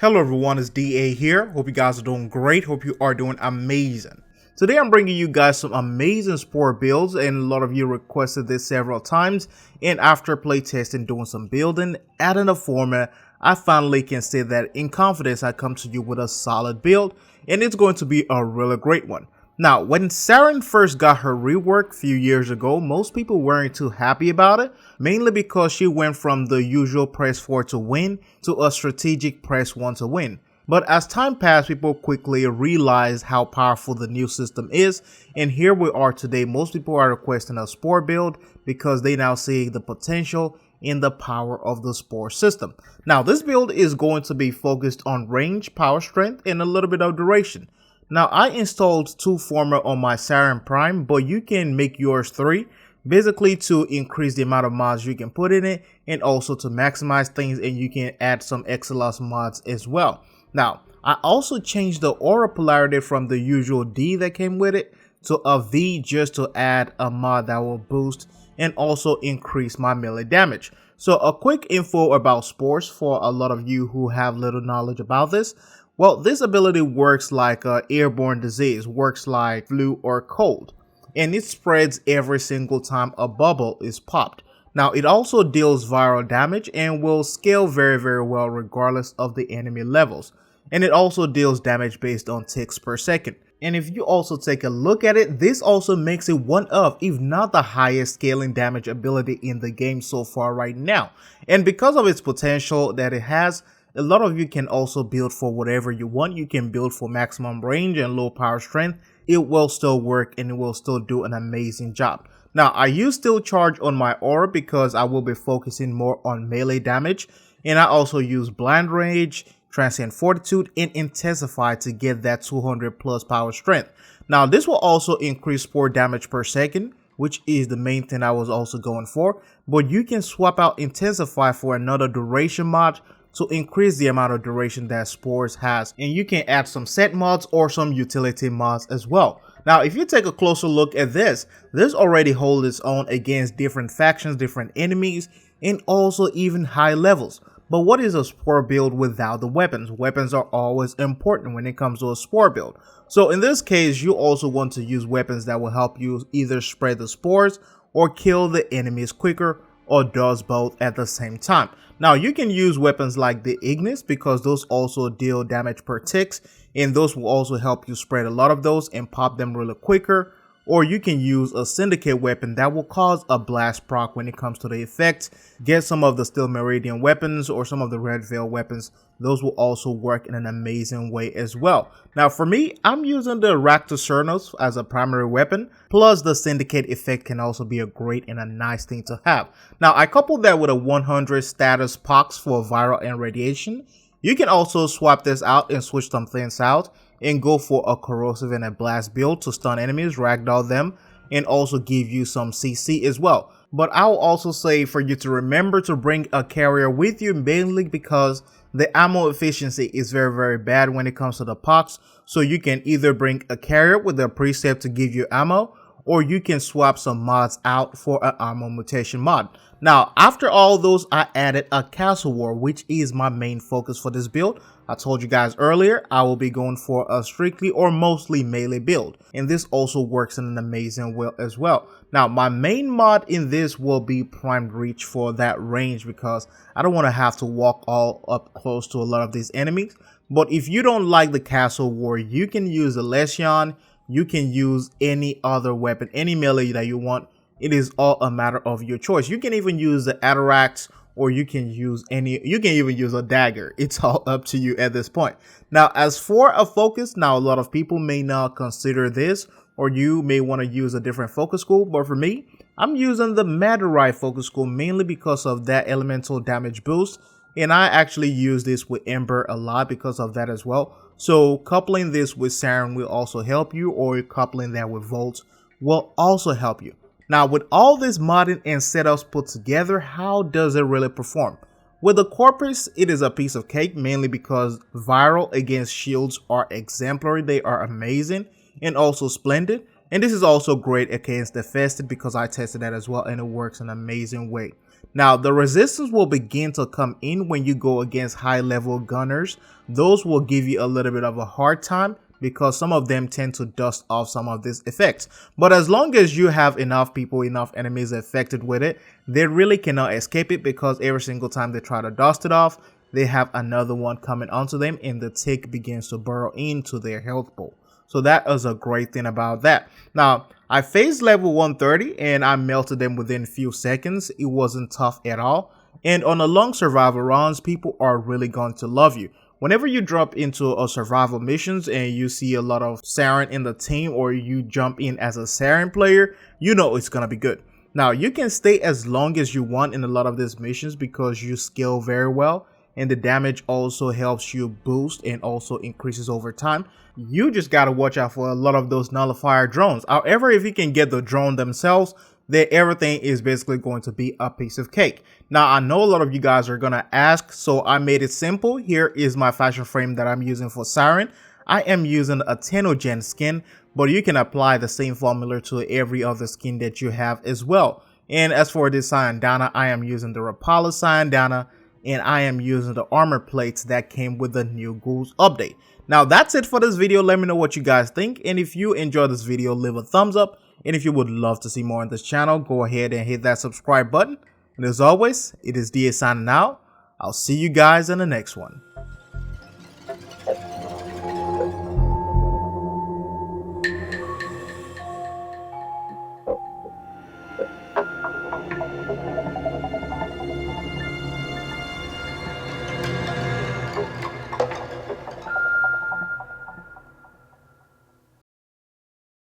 Hello everyone, it's DA here. Hope you guys are doing great. Hope you are doing amazing. Today I'm bringing you guys some amazing spore builds, and a lot of you requested this several times. And after playtesting, doing some building, adding a format, I finally can say that in confidence I come to you with a solid build, and it's going to be a really great one. Now, when Saryn first got her rework a few years ago, most people weren't too happy about it, mainly because she went from the usual press 4 to win to a strategic press 1 to win. But as time passed, people quickly realized how powerful the new system is, and here we are today. Most people are requesting a spore build because they now see the potential in the power of the spore system. Now, this build is going to be focused on range, power, strength, and a little bit of duration. Now, I installed 2 format on my Saryn Prime, but you can make yours 3, basically to increase the amount of mods you can put in it and also to maximize things, and you can add some XLS mods as well. Now, I also changed the aura polarity from the usual D that came with it to a V just to add a mod that will boost and also increase my melee damage. So a quick info about spores for a lot of you who have little knowledge about this. Well, this ability works like an airborne disease, works like flu or cold, and it spreads every single time a bubble is popped. Now, it also deals viral damage and will scale very well regardless of the enemy levels. And it also deals damage based on ticks per second. And if you also take a look at it, this also makes it one of, if not the highest scaling damage ability in the game so far right now. And because of its potential that it has, a lot of you can also build for whatever you want. You can build for maximum range and low power strength. It will still work and it will still do an amazing job. Now, I use still charge on my aura because I will be focusing more on melee damage. And I also use blind rage, transient fortitude, and intensify to get that 200 plus power strength. Now, this will also increase spore damage per second, which is the main thing I was also going for. But you can swap out intensify for another duration mod to increase the amount of duration that spores has, and you can add some set mods or some utility mods as well. Now, if you take a closer look at this already holds its own against different factions, different enemies, and also even high levels. But what is a spore build without the weapons? Weapons are always important when it comes to a spore build. So in this case, you also want to use weapons that will help you either spread the spores or kill the enemies quicker, or does both at the same time. Now, you can use weapons like the Ignis because those also deal damage per ticks, and those will also help you spread a lot of those and pop them really quicker. Or you can use a syndicate weapon that will cause a blast proc when it comes to the effect. Get some of the Steel Meridian weapons or some of the Red Veil weapons. Those will also work in an amazing way as well. Now, for me, I'm using the Raktocernos as a primary weapon. Plus, the syndicate effect can also be a great and a nice thing to have. Now, I coupled that with a 100 status pox for viral and radiation. You can also swap this out and switch some things out and go for a corrosive and a blast build to stun enemies, ragdoll them, and also give you some CC as well. But I will also say for you to remember to bring a carrier with you, mainly because the ammo efficiency is very bad when it comes to the pox. So you can either bring a carrier with a precept to give you ammo, or you can swap some mods out for an ammo mutation mod. Now, after all those, I added a castle war, which is my main focus for this build. I told you guys earlier, I will be going for a strictly or mostly melee build, and this also works in an amazing way as well. Now, my main mod in this will be primed reach for that range because I don't want to have to walk all up close to a lot of these enemies. But if you don't like the castle war, you can use the Lesion. You can use any other weapon, any melee that you want. It is all a matter of your choice. You can even use the Atarax, or you can even use a dagger. It's all up to you at this point. Now, as for a focus, now a lot of people may not consider this, or you may want to use a different focus school, but for me, I'm using the Madurai focus school mainly because of that elemental damage boost, and I actually use this with Ember a lot because of that as well. So coupling this with Saryn will also help you, or coupling that with Volt will also help you. Now, with all this modding and setups put together, how does it really perform? With the Corpus, it is a piece of cake, mainly because viral against shields are exemplary. They are amazing and also splendid. And this is also great against the Fested because I tested that as well and it works an amazing way. Now, the resistance will begin to come in when you go against high level gunners. Those will give you a little bit of a hard time because some of them tend to dust off some of these effects. But as long as you have enough people, enough enemies affected with it, they really cannot escape it because every single time they try to dust it off, they have another one coming onto them and the tick begins to burrow into their health pool. So that is a great thing about that. Now, I faced level 130 and I melted them within a few seconds. It wasn't tough at all. And on the long survival runs, people are really going to love you. Whenever you drop into a survival missions and you see a lot of Saryn in the team or you jump in as a Saryn player, you know it's going to be good. Now, you can stay as long as you want in a lot of these missions because you scale very well. And the damage also helps you boost and also increases over time. You just got to watch out for a lot of those nullifier drones. However, if you can get the drone themselves, then everything is basically going to be a piece of cake. Now, I know a lot of you guys are going to ask, so I made it simple. Here is my fashion frame that I'm using for Saryn. I am using a Tenogen skin, but you can apply the same formula to every other skin that you have as well. And as for this Syandana, I am using the Rapala Syandana, and I am using the armor plates that came with the new ghouls update. Now that's it for this video. Let me know what you guys think, and if you enjoyed this video, leave a thumbs up, and if you would love to see more on this channel, go ahead and hit that subscribe button. And as always, it is DA signing out. I'll see you guys in the next one.